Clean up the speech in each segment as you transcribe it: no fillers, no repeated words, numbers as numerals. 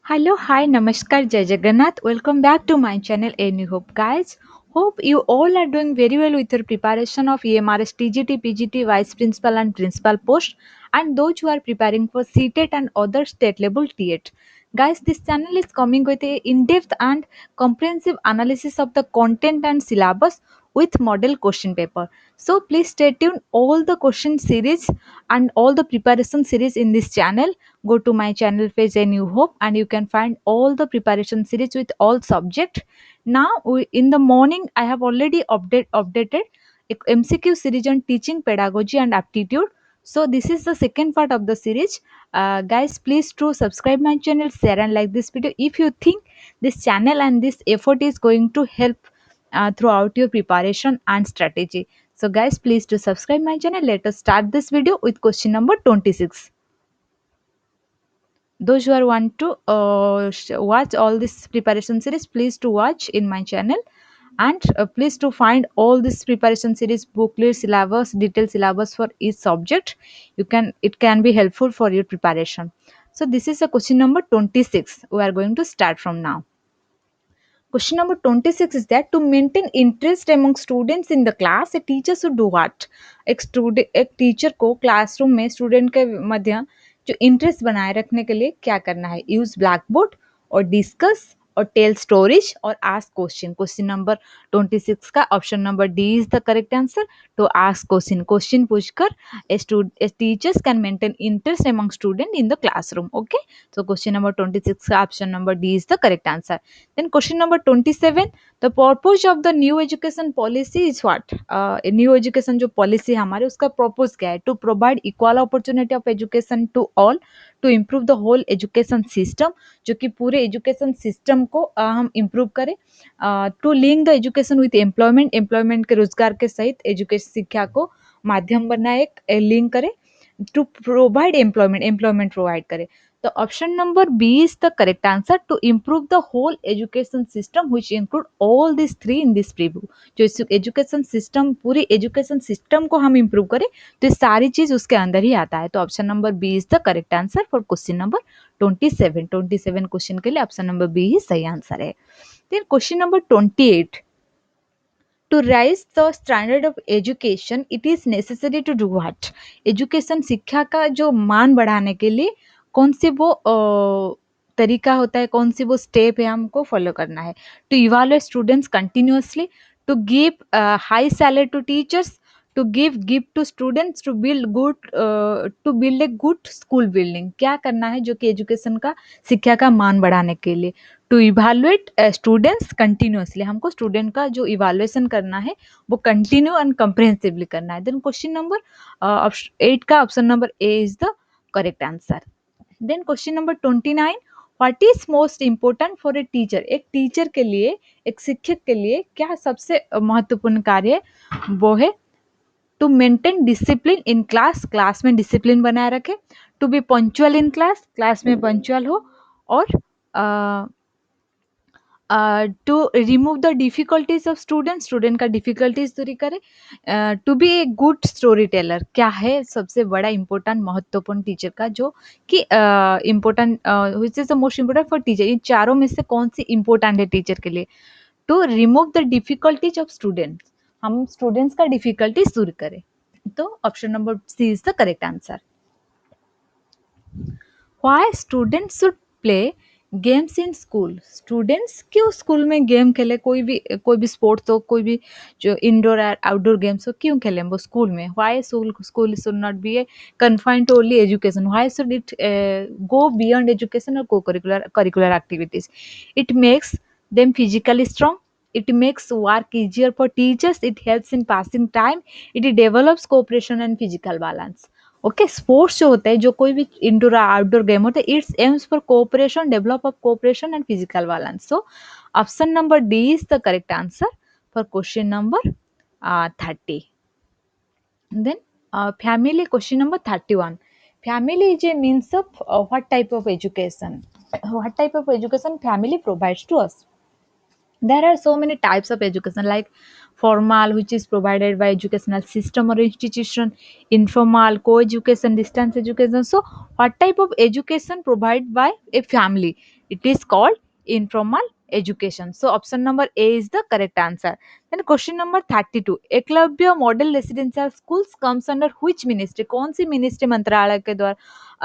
Hello, hi, namaskar, Jai Jagannath. Welcome back to my channel, A New Hope, guys. Hope you all are doing very well with your preparation of EMRS, TGT, PGT, Vice Principal, and Principal post, and those who are preparing for CTET and other state level TET. Guys, this channel is coming with a in-depth and comprehensive analysis of the content and syllabus with model question paper. So please stay tuned. All the question series and all the preparation series in this channel, go to my channel page A New Hope and you can find all the preparation series with all subject. Now in the morning I have already updated MCQ series on teaching pedagogy and aptitude. So this is the second part of the series. Guys, please do subscribe my channel, share and like this video if you think this channel and this effort is going to help throughout your preparation and strategy. So guys, please do subscribe my channel. Let us start this video with question number 26. Those who are want to watch all this preparation series, please to watch in my channel, and please to find all this preparation series booklet, syllabus, detailed syllabus for each subject. It can be helpful for your preparation. So this is a question number 26. We are going to start from now. Question number 26 is that to maintain interest among students in the class, a teacher should do what? एक teacher को classroom में student के मध्य जो interest बनाए रखने के लिए क्या करना है? यूज ब्लैक बोर्ड और डिस्कस और टेल स्टोरीज और आस्क क्वेश्चन. क्वेश्चन नंबर 26 का option number D is the correct answer. तो आस्क क्वेश्चन, क्वेश्चन पूछकर teachers can maintain interest among student in the classroom. Okay, so question number 26 का option number D is the correct answer. Then question number 27, the purpose of the new education policy is what? New education जो policy है हमारे उसका purpose क्या है? To provide equal opportunity of education to all, to improve the whole education system, जो कि पूरे education system को हम improve करें. To link the education with employment, employment के रोजगार के सहित education शिक्षा को माध्यम बनाए, एक लिंक करे. To provide employment, employment provide करे. The option number B is the correct answer, to improve the whole education system which include all these three in this preview. जो एजुकेशन सिस्टम, पूरी education system को हम improve करें तो ये सारी चीज उसके अंदर ही आता है. तो option number B is the correct answer for question number 27 question के लिए ऑप्शन नंबर बी ही सही आंसर है. Then question number 28, to raise the standard of education it is necessary to do what? Education शिक्षा का जो मान बढ़ाने के लिए कौन सी वो तरीका होता है, कौन सी वो स्टेप है हमको फॉलो करना है? To evaluate students continuously, to give high salary to teachers, to give gift to students, to build a good school building. क्या करना है जो कि एजुकेशन का शिक्षा का मान बढ़ाने के लिए? टू इवालुएट स्टूडेंट्स कंटिन्यूअसली, हमको स्टूडेंट का जो इवालुएशन करना है वो कंटिन्यू एंड कंप्रहेंसिवली करना है. देन क्वेश्चन नंबर 8 का option number A is the correct answer. Then question number 29, what is most important for a teacher? एक टीचर के लिए, एक शिक्षक के लिए क्या सबसे महत्वपूर्ण कार्य है? वो है to maintain discipline in class, class में डिसिप्लिन बनाए रखे. To be punctual in class, class में पंक्चुअल हो. और to remove the difficulties of student, student का डिफिकल्टीज दूरी करे. To be a good story teller. क्या है सबसे बड़ा इंपॉर्टेंट महत्वपूर्ण टीचर का जो कि important, which is the most important for teacher? इन चारों में से कौन सी इंपॉर्टेंट है टीचर के लिए? To remove the difficulties of student, हम स्टूडेंट्स का डिफिकल्टीज दूर करें. तो option number C is the correct answer. Why students should play games in school? Students क्यों स्कूल में गेम खेले? कोई भी स्पोर्ट्स हो, कोई भी जो इंडोर और आउटडोर गेम्स हो, क्यों खेलें वो स्कूल में? Why school should not be a confined to only education? Why should it go beyond education और co-curricular activities? It makes them physically strong, it makes work easier for teachers, it helps in passing time, it develops cooperation and physical balance. Okay, sports जो होता है, जो कोई भी indoor outdoor game होता है, it's AIIMS for cooperation, develop of cooperation and physical balance. So option number D is the correct answer for question number 30. Then family, question number 31. Family is a means of what type of education? What type of education family provides to us? There are so many types of education, like formal, which is provided by educational system or institution, informal, co-education, distance education. So what type of education provided by a family? It is called informal education. So option number A is the correct answer. Then question number 32. Eklavya model residential schools comes under which ministry? कौन सी ministry मंत्रालय के द्वारा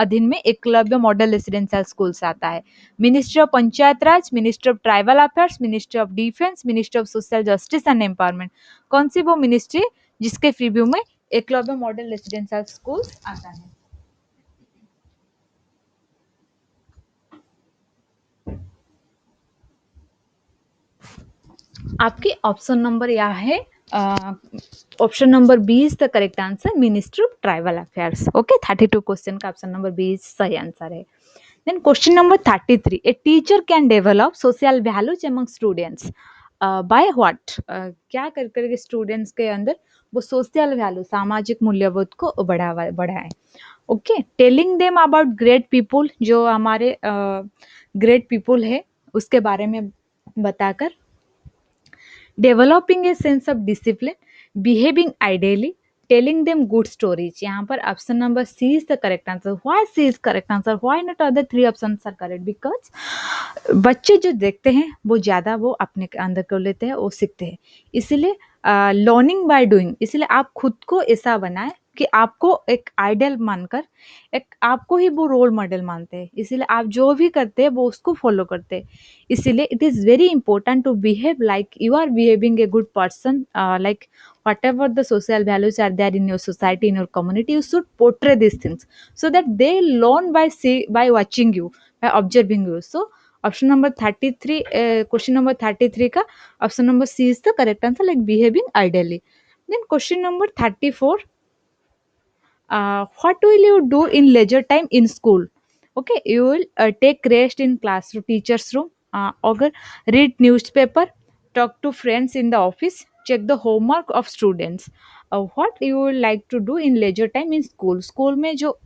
अधीन में Eklavya model residential schools आता है? Ministry of panchayat Raj, ministry of tribal affairs, ministry of defence, ministry of social justice and empowerment? कौन सी वो मिनिस्ट्री जिसके प्रीव्यू में एकलव्य मॉडल रेसिडेंशियल स्कूल्स आता है? आपकी ऑप्शन नंबर यह है, option number B is the correct answer, ministry of tribal affairs. Okay, 32 question का ऑप्शन नंबर बी सही आंसर है. Then question number 33. A teacher can develop social values among students by what? क्या कर करके students के अंदर वो social value, सामाजिक मूल्यबोध को बढ़ावा बढ़ाए. Okay, telling them about great people, जो हमारे ग्रेट पीपुल है उसके बारे में बताकर. Developing a sense of discipline, behaving ideally, telling them good stories. यहाँ पर option number C is the correct answer. Why C is correct answer? Why not other three options are correct? Because बच्चे जो देखते हैं वो ज़्यादा वो अपने अंदर कर लेते हैं, वो सीखते हैं. इसीलिए लर्निंग बाय डूइंग, इसलिए आप खुद को ऐसा बनाए कि आपको एक आइडियल मानकर, एक आपको ही वो रोल मॉडल मानते हैं, इसीलिए आप जो भी करते हैं वो उसको फॉलो करते हैं. इसीलिए it is very important to behave like you are behaving a good person. Like whatever the social values are there in your society, in your community, you should portray these things so that they learn by watching you, by observing you. So option number 33, question number 33 का option number C is the correct answer, like behaving ideally. Then question number 34. What will you do in leisure time in school? Okay, you will take rest in classroom, teacher's room, or read newspaper, talk to friends in the office, check the homework of students. What you would like to do in leisure time in school? School में जो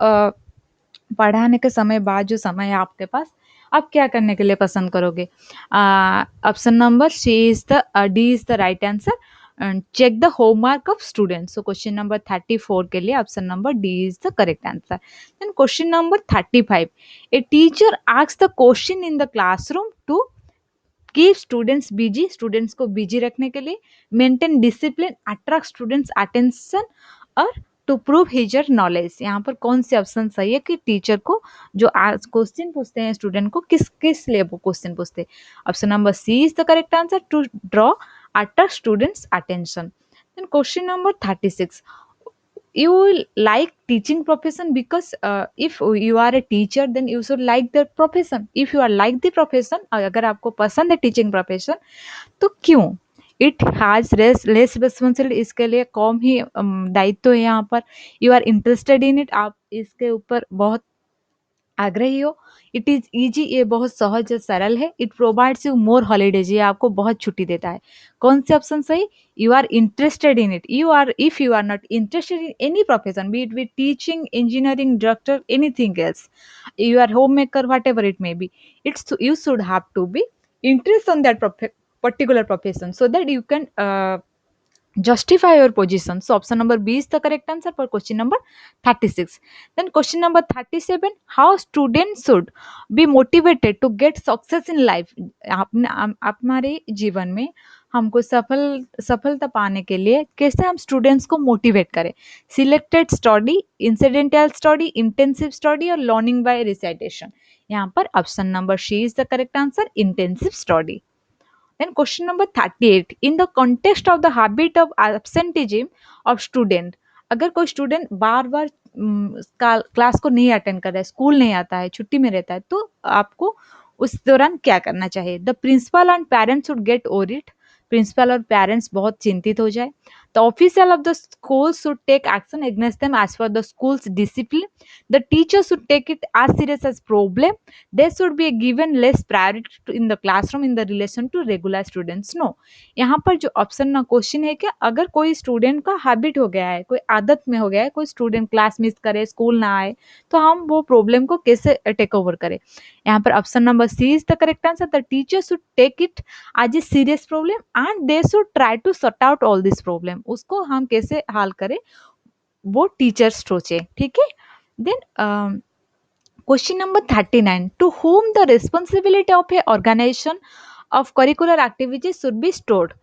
पढ़ाने के समय बाद जो समय है आपके पास, आप क्या करने के लिए पसंद करोगे? Option number C is the D is the right answer. And check the homework of students. So question number 34 के लिए option number D is the correct answer. Then question number 35. A teacher asks the question in the classroom to keep students busy, students को busy रखने के लिए, maintain discipline, attract students attention, और to prove his her knowledge. यहाँ पर कौन से option सही है कि टीचर को जो आज क्वेश्चन पूछते हैं स्टूडेंट को, किस किस लिए वो क्वेश्चन पूछते हैं? Option number C is the correct answer, to draw attract students attention. Then question number 36. you will like teaching profession because if you are a teacher then you should like the profession. if you are like the profession, अगर आपको पसंद है teaching profession, तो क्यों? It has less responsibility, इसके लिए कम ही दायित्व है. यहाँ पर you are interested in it, आप इसके ऊपर बहुत आग्रही हो. इट इज ईजी, ये बहुत सहज और सरल है. It provides you more holidays, ये आपको बहुत छुट्टी देता है. कौन से ऑप्शन सही? You are interested in it. You are, if you are not interested in any profession, be it with teaching, engineering, doctor, anything else, you are homemaker, whatever it may be, it's you should have to be interest on that particular profession so that you can justify your position. So option number B is the correct answer for question number 36. Then question number 37. How students should be motivated to get success in life? हमारे जीवन में हमको सफलता पाने के लिए कैसे हम स्टूडेंट्स को मोटिवेट करें? Selected study, incidental study, intensive study, और लर्निंग बाय रिसाइटेशन. यहाँ पर option number C is the correct answer, intensive study. Then question number 38. In the context of the habit of absenteeism of student, अगर कोई student बार बार class को नहीं attend कर रहा है, स्कूल नहीं आता है, छुट्टी में रहता है, तो आपको उस दौरान क्या करना चाहिए? The principal and parents should get worried, principal और पेरेंट्स बहुत चिंतित हो जाए. The official of the school should take action against them as per the school's discipline. The teacher should take it as serious as problem. There should be given less priority in the classroom in the relation to regular students. No, यहाँ पर जो option ना question है कि अगर कोई student का habit हो गया है, कोई आदत में हो गया है, कोई स्टूडेंट क्लास मिस करे, स्कूल ना आए, तो हम वो प्रॉब्लम को कैसे टेक ओवर करें? यहाँ पर option number C is the correct answer. The teacher should take it as a serious problem and they should try to sort out all this problem. उसको हम कैसे हल करें वो टीचर्स सोचे. ठीक है. Then Question number 39. To whom the responsibility of a organization of curricular activities should be stored?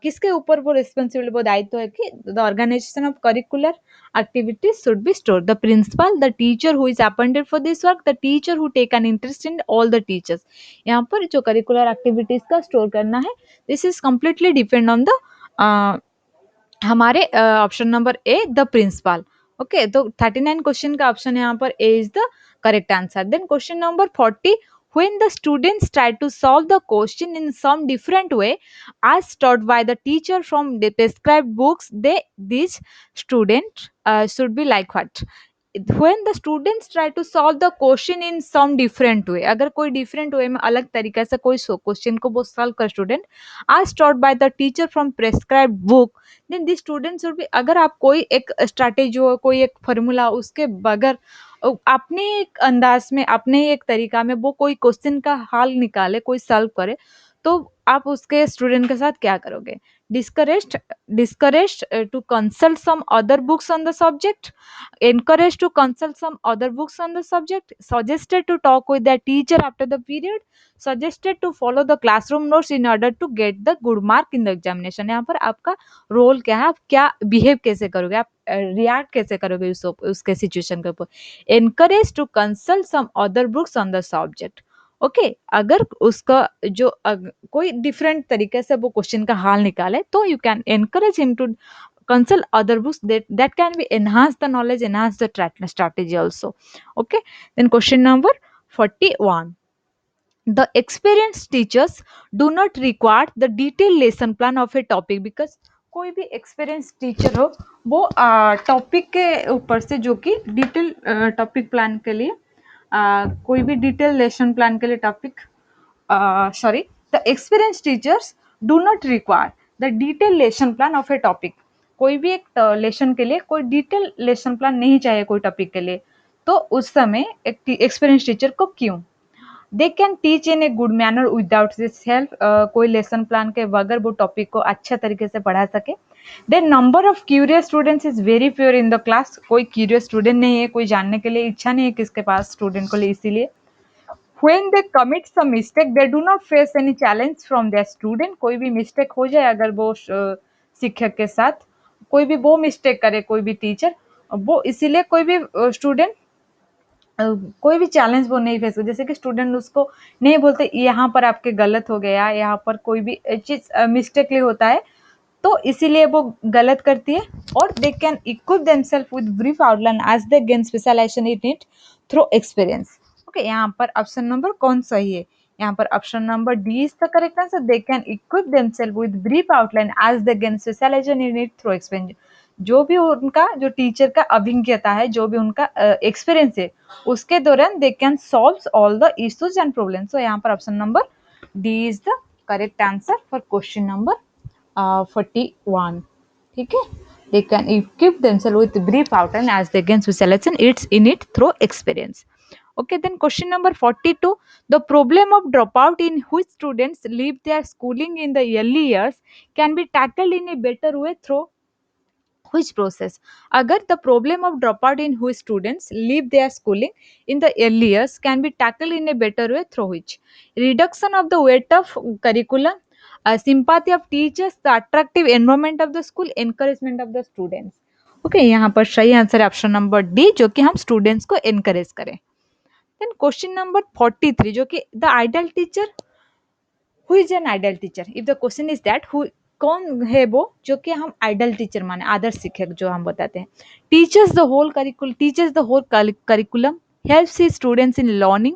किसके ऊपर वो रिस्पॉन्सिबिलिटी, वो दायित्व है कि the organisation of curricular activities should be stored? The principal, the teacher who is appointed for this work, the teacher who take an interest in all the teachers. यहाँ पर जो करिकुलर एक्टिविटीज का store करना है, this is completely depend on the हमारे option number A the principal. Okay, तो 39 question का option यहाँ पर A is the correct answer. Then question number 40. When the students try to solve the question in some different way as taught by the teacher from the prescribed books, these students should be like what? When the students try to solve the question in some different way, अगर कोई different way में अलग तरीके से कोई question को वो solve कर student as taught by the teacher from prescribed book, then the students भी, अगर आप कोई एक स्ट्रैटेजी हो, कोई एक फॉर्मूला उसके बगैर अपने एक अंदाज में, अपने एक तरीका में वो कोई क्वेश्चन का हल निकाले, कोई सॉल्व करे, तो आप उसके स्टूडेंट के साथ क्या करोगे? Discouraged, discouraged to consult some other books on the subject, encouraged to consult some other books on the subject, suggested to talk with their teacher after the period, suggested to follow the classroom notes in order to get the good mark in the examination. यहाँ पर आपका role क्या है, आप क्या behave कैसे करोगे, आप रिएक्ट कैसे करोगे उसके सिचुएशन के ऊपर. Encourage to consult some other books on the subject. Okay, अगर उसका जो कोई डिफरेंट तरीके से वो क्वेश्चन का हल निकाले, तो you can encourage him to consult other books that can be enhance the knowledge, enhance the strategy also. Okay, then question number 41. The experienced teachers do not require the detailed lesson plan of a topic, because कोई भी experience teacher हो वो topic के ऊपर से जो कि detail topic plan के लिए कोई भी डिटेल लेसन प्लान के लिए topic, sorry, the experienced teachers do not require the detailed lesson plan of a topic. कोई भी एक लेसन के लिए कोई डिटेल लेसन प्लान नहीं चाहिए कोई टॉपिक के लिए, तो उस समय एक एक्सपीरियंस टीचर को क्यों? They can teach in a good manner without this help. कोई लेसन प्लान के बगैर वो टॉपिक को अच्छा तरीके से पढ़ा सके. Then number of curious students is very fewer in the class. कोई क्यूरियस स्टूडेंट नहीं है, कोई जानने के लिए इच्छा नहीं है किसके पास स्टूडेंट को लिए, इसीलिए. When they commit some mistake, they do not face any challenge from their student. कोई भी मिस्टेक हो जाए अगर वो शिक्षक के साथ, कोई भी वो मिस्टेक करे कोई भी टीचर, वो इसीलिए कोई भी स्टूडेंट कोई भी चैलेंज वो नहीं फेस, जैसे कि स्टूडेंट उसको नहीं बोलते यहाँ पर आपके गलत हो गया, यहाँ पर कोई भी चीज मिस्टेकली होता है, तो इसीलिए वो गलत करती है. और they can equip themselves with brief outline as they gain specialisation in it through experience. Okay, यहाँ पर ऑप्शन नंबर कौन सही है? यहाँ पर option number D is the correct answer. They can equip themselves with brief outline as they gain specialisation in it through experience. जो भी उनका, जो टीचर का अभिज्ञता है, जो भी उनका एक्सपीरियंस है, उसके दौरान they can solve all the issues and problems. So यहाँ पर option number D is the correct answer for question number 41. ठीक है, they can equip themselves with brief outline as they gain specialization it's in it through experience. Okay, then question number 42. The problem of dropout in which students leave their schooling in the early years can be tackled in a better way through which process? Agar the problem of dropout in which students leave their schooling in the early years can be tackled in a better way through which? Reduction of the weight of curriculum, sympathy of teachers, the attractive environment of the school, encouragement of the students. Okay, यहाँ पर सही answer है option number D, जो कि हम students को encourage करें. Then question number 43, जो कि the ideal teacher, who is an ideal teacher? If the question is that who, कौन है वो जो कि हम आइडल टीचर माने, आदर्श शिक्षक जो हम बताते हैं. Teachers the whole curriculum, helps his students in learning,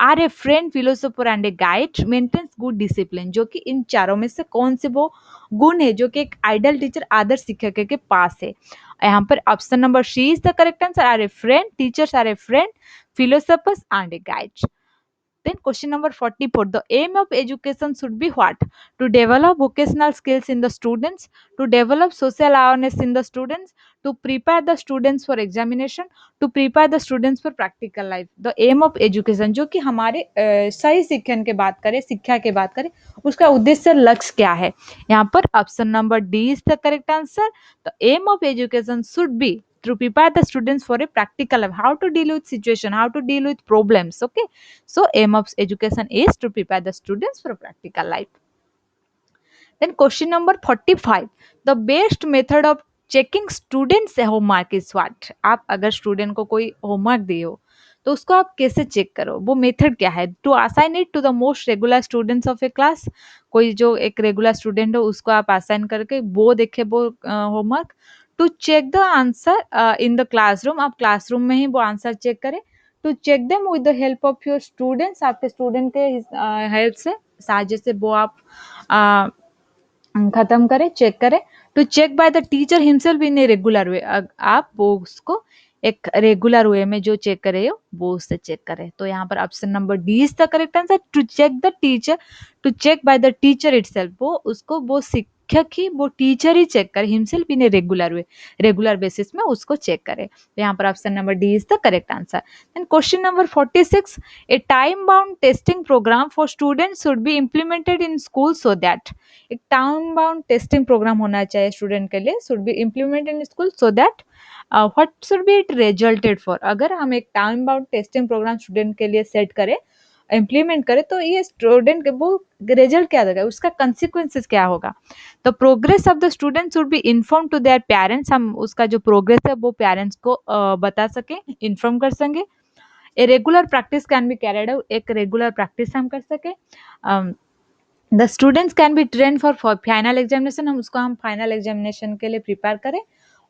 are a friend, philosopher and a guide, maintains good discipline. जो कि इन चारों में से कौन से वो गुण है जो कि एक आइडल टीचर, आदर्श शिक्षक के पास है? यहाँ पर option number C is the correct answer. Are a friend, teachers are a friend, philosophers and a guide. Then question number 44. The aim of education should be what? To develop vocational skills in the students, to develop social awareness in the students, to prepare the students for examination, to prepare the students for practical life. The aim of education, जो कि हमारे सही शिक्षण के बात करें, शिक्षा के बात करें, उसका उद्देश्य लक्ष्य क्या है? यहाँ पर option number D is the correct answer. The aim of education should be to prepare the students for a practical life, how to deal with situation, how to deal with problems. Okay, so aim of education is to prepare the students for a practical life. Then question number 45, the best method of checking students homework is what? आप अगर student को कोई homework दिए हो तो उसको आप कैसे चेक करो, वो मेथड क्या है? To assign it to the most regular students of a class, कोई जो एक रेगुलर स्टूडेंट हो उसको आप असाइन करके वो देखे वो homework. To check the answer in the classroom, आप क्लासरूम में ही वो आंसर चेक करें। To check them with the help of your students, आपके स्टूडेंट के हेल्प से, साहाଯ୍य से वो आप uh, खत्म करें, चेक करें। To check by the teacher himself in a regular way, आप वो उसको एक रेगुलर वे में जो चेक करे हो वो उससे चेक करें। तो यहाँ पर option number D is the correct answer, to check the teacher, to check by the teacher itself, वो उसको वो शिक्षक ही वो टीचर ही चेक करे, himself in a regular way, regular basis में उसको चेक करे। तो यहाँ पर option number D is the correct answer. Then question number 46, a time bound testing program for students should be implemented in school so that, एक time bound testing programme होना चाहिए student के लिए, should be implemented in school so that what should be it resulted for, अगर हम एक time bound testing programme student के लिए सेट करें, इम्प्लीमेंट करें, तो ये स्टूडेंट के वो रिजल्ट क्या देगा, उसका कंसिक्वेंसेस क्या होगा? तो progress of the student should be inform to their parents, हम उसका जो प्रोग्रेस है वो पेरेंट्स को बता सकें, इन्फॉर्म कर सकें। A regular practice can be carried out, एक रेगुलर प्रैक्टिस हम कर सकें। The students can be train for final examination, हम उसको हम फाइनल एग्जामिनेशन के लिए प्रिपेयर करें।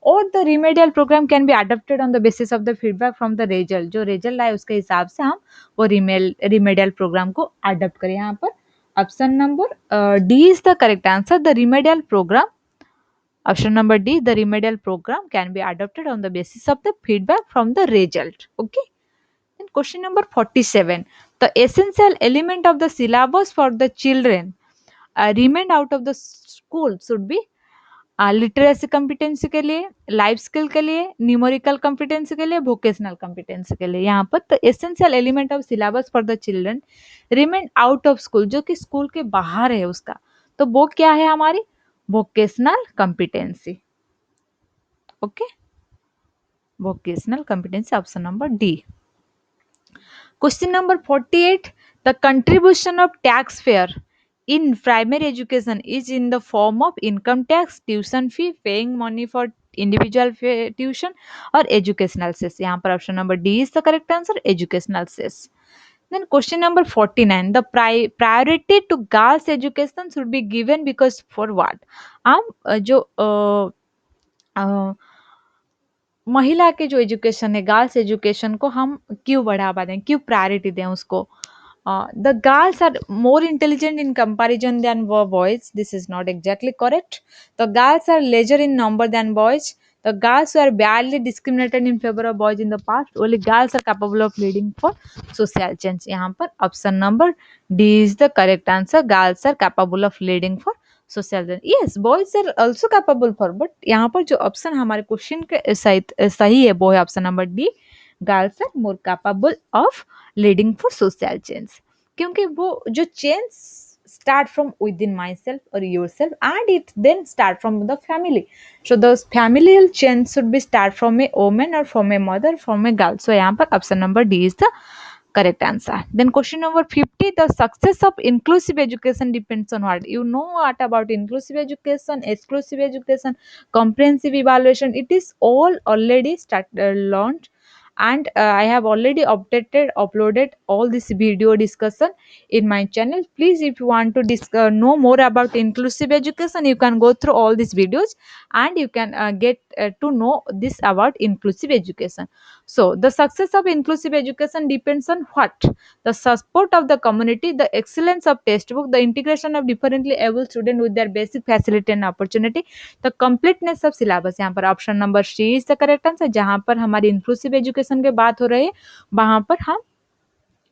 और the remedial programme can be adopted on the basis of the feedback from the result, जो रिजल्ट आए उसके हिसाब से हम वो रिमेडियल प्रोग्राम को अडॉप्ट करें। यहाँ पर option number D is the correct answer, the remedial programme, option number D, the remedial program can be adopted on the basis of the feedback from the result. Okay. Then question number 47, the essential element of the syllabus for the children remained out of the school should be literacy competency के लिए, life skill के लिए, numerical competency के लिए, vocational competency के लिए। यहाँ पर तो essential element of syllabus for the children remain out of school, जो कि स्कूल के बाहर है उसका, तो वो क्या है हमारी vocational competency. Okay, vocational competency, option number D. Question number 48, the contribution of taxpayer in primary education is in the form of income tax, tuition fee, paying money for individual tuition, or educational cess. यहाँ पर option number D is the correct answer, educational cess. Then question number 49, the priority to girls education should be given because for what? हम जो महिला के जो education है, girls education को हम क्यों बढ़ावा दें, क्यों प्रायोरिटी दें उसको? The girls are more intelligent in comparison than boys, this is not exactly correct. The girls are lesser in number than boys, the girls were badly discriminated in favor of boys in the past, only girls are capable of leading for social change। यहाँ पर option number D is the correct answer, girls are capable of leading for social change. Yes, boys are also capable for, but यहाँ पर जो option हमारे question के सही है वो है option number D, girls are more capable of leading for social change, क्योंकि वो जो change start from within myself or yourself, and it then start from the family, so those familial change should be start from a woman or from a mother, from a girl। so यहाँ पर option number D is the correct answer। Then question number 50, the success of inclusive education depends on what? You know what about inclusive education, exclusive education, comprehensive evaluation, it is all already launched, and I have already uploaded all this video discussion in my channel। please, if you want to know more about inclusive education, you can go through all these videos and you can get to know this about inclusive education। so the success of inclusive education depends on what? The support of the community, the excellence of textbook, the integration of differently able students with their basic facility and opportunity, the completeness of syllabus। यहाँ पर option number C is the correct answer, जहाँ पर हमारी inclusive education की बात हो रही है वहां पर हम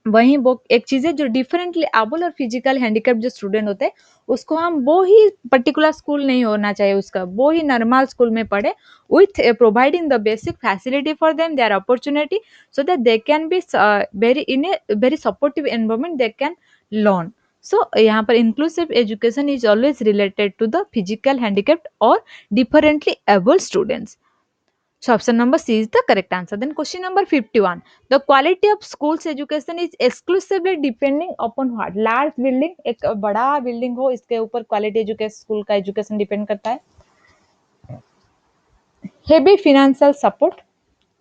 वहीं वो एक चीज़ है जो डिफरेंटली एबल और फिजिकल हैंडीकैप जो स्टूडेंट होते हैं उसको हम वो ही पर्टिकुलर स्कूल नहीं होना चाहिए उसका, वो ही नॉर्मल स्कूल में पढ़े with providing the basic facility for them their opportunity, so that they can be very in a very supportive environment they can learn. So यहाँ पर inclusive education is always related to the physical handicapped और differently able students. So option number C is the correct answer. Then question number 51. The quality of school's education is exclusively depending upon what? Large building, एक बड़ा building हो इसके ऊपर quality education school का education depend करता है. Heavy financial support,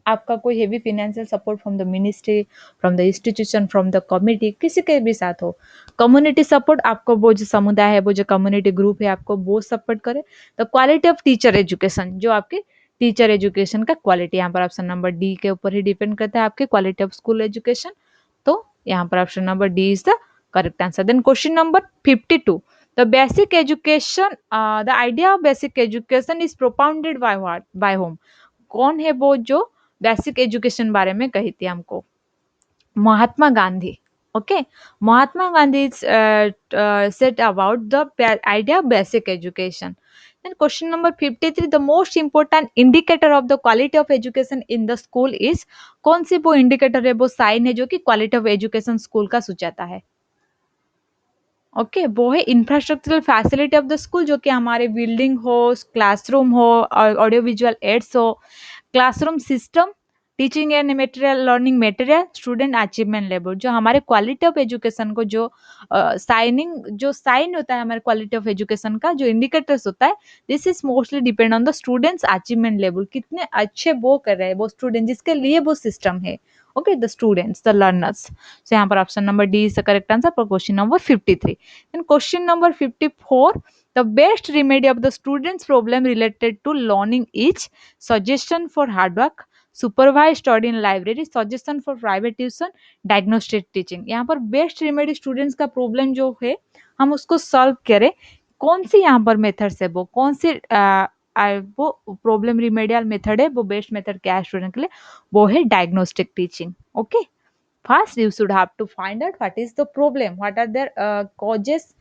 आपका कोई heavy financial support from the ministry, from the institution, from the committee, किसी के भी साथ हो. कम्युनिटी सपोर्ट, आपको वो जो समुदाय है, वो जो कम्युनिटी ग्रुप है, आपको वो सपोर्ट करे. The quality of teacher education, जो आपके टीचर एजुकेशन का क्वालिटी, यहाँ पर ऑप्शन नंबर डी के ऊपर ही डिपेंड करता है आपके क्वालिटी ऑफ स्कूल एजुकेशन. तो यहाँ पर option number D is the correct answer. Then question number 52. The basic education, the idea of basic education is propounded by what, by whom. कौन है वो जो बेसिक एजुकेशन बारे में कही थी हमको? Mahatma Gandhi. Okay, Mahatma Gandhi said about the idea of basic education. Then question number 53. The most important indicator of the quality of education in the school is, कौन सी वो इंडिकेटर है, वो साइन है जो कि क्वालिटी ऑफ एजुकेशन स्कूल का सुझाता है? ओके, वो है infrastructural facility of the school, जो कि हमारे बिल्डिंग हो, क्लासरूम हो, ऑडियो विजुअल एड्स हो, classroom system, teaching and material, learning material, student achievement level. जो हमारे क्वालिटी ऑफ एजुकेशन को जो साइनिंग, जो साइन होता है हमारे क्वालिटी ऑफ एजुकेशन का, जो इंडिकेटर्स होता है, this is mostly depend on the students achievement level. कितने अच्छे वो कर रहे हैं वो स्टूडेंट, जिसके लिए वो सिस्टम है. Okay, the students, the learners. So यहाँ पर option number D is the correct answer for question number 53. Then question number 54. The best remedy of the students' problem related to learning is suggestion for hard work, supervised study in library, suggestion for private tuition, diagnostic teaching. यहाँ पर best remedy students का problem जो है हम उसको solve करें, कौन सी यहाँ पर मेथड से, वो कौन सी वो प्रॉब्लम रिमेडियल मेथड है, वो बेस्ट मेथड क्या है स्टूडेंट के लिए? वो है diagnostic teaching. Okay, first you should have to find out what is the problem, what are their causes,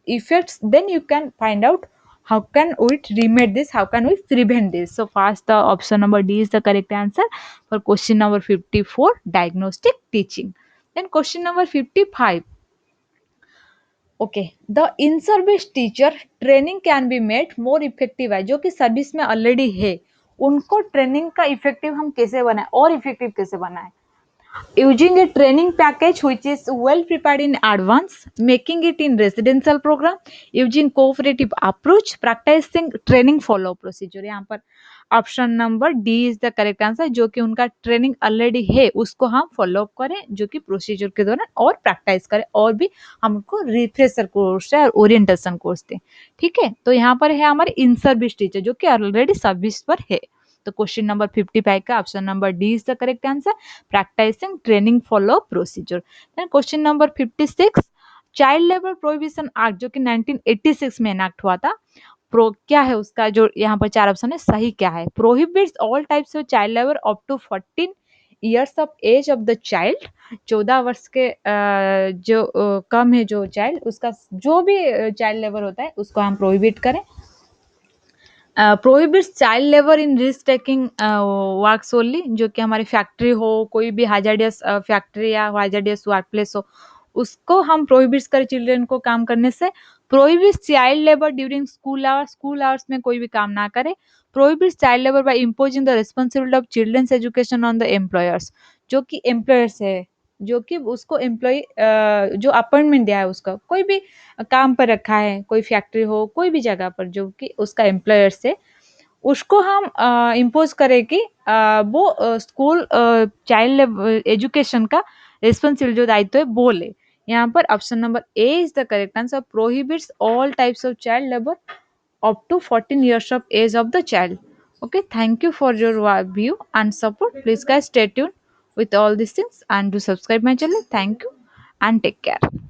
effects, then you can find out how can we remedy this, how can we prevent this. So first the option number D is the correct answer for question number 54, diagnostic teaching. Then question number 55. Okay, the in service teacher training can be made more effective है, जो कि service में already है, उनको training का effective हम कैसे बनाए और इफेक्टिव कैसे बनाए? Using a training package which is well prepared in advance, making it in residential program, using cooperative approach, practicing training follow procedure. यहाँ पर option number D is the correct answer, जो कि उनका ट्रेनिंग ऑलरेडी है उसको हम follow up करें, जो कि प्रोसीजर के दौरान, और प्रैक्टिस करें, और भी हमको रिफ्रेशर कोर्स है और ओरिएंटेशन कोर्स दें. ठीक है, तो यहाँ पर है हमारे इन सर्विस टीचर जो कि ऑलरेडी सर्विस पर है. तो क्वेश्चन नंबर 55 का option number D is the correct answer, practising training follow procedure. Then question number 56. Child labour prohibition act जो कि 1986 में एनाक्ट हुआ था, प्रो क्या है उसका, जो यहाँ पर चार ऑप्शन है, सही क्या है? Prohibits all types of child labour up to 14 years of age of the child. 14 वर्ष के जो कम है जो चाइल्ड, उसका जो भी चाइल्ड लेबर होता है उसको हम प्रोहिबिट करें. Prohibits child labour in risk taking works only, जो कि हमारी फैक्ट्री हो, कोई भी हाजार्डियस फैक्ट्री या हाजार्डियस वर्क प्लेस हो, उसको हम प्रोहिबिट्स करें चिल्ड्रन को काम करने से. Prohibits child labour during school hours में कोई भी काम ना करे. Prohibits child labour by imposing the responsibility of children's education on the employers, जो कि एम्प्लॉयर्स है, जो कि उसको एम्प्लॉय जो अपॉइंटमेंट दिया है उसका, कोई भी काम पर रखा है, कोई फैक्ट्री हो, कोई भी जगह पर जो कि उसका एम्प्लॉयर से, उसको हम इम्पोज करें कि वो स्कूल चाइल्ड एजुकेशन का रिस्पॉन्सिबिलिटी जो दायित्व है वो ले. यहाँ पर option number A is the correct answer, prohibits all types of child labour up to 14 years of age of the child. Okay, thank you for your view and support. Please guys stay tuned with all these things and do subscribe my channel. Thank you and take care.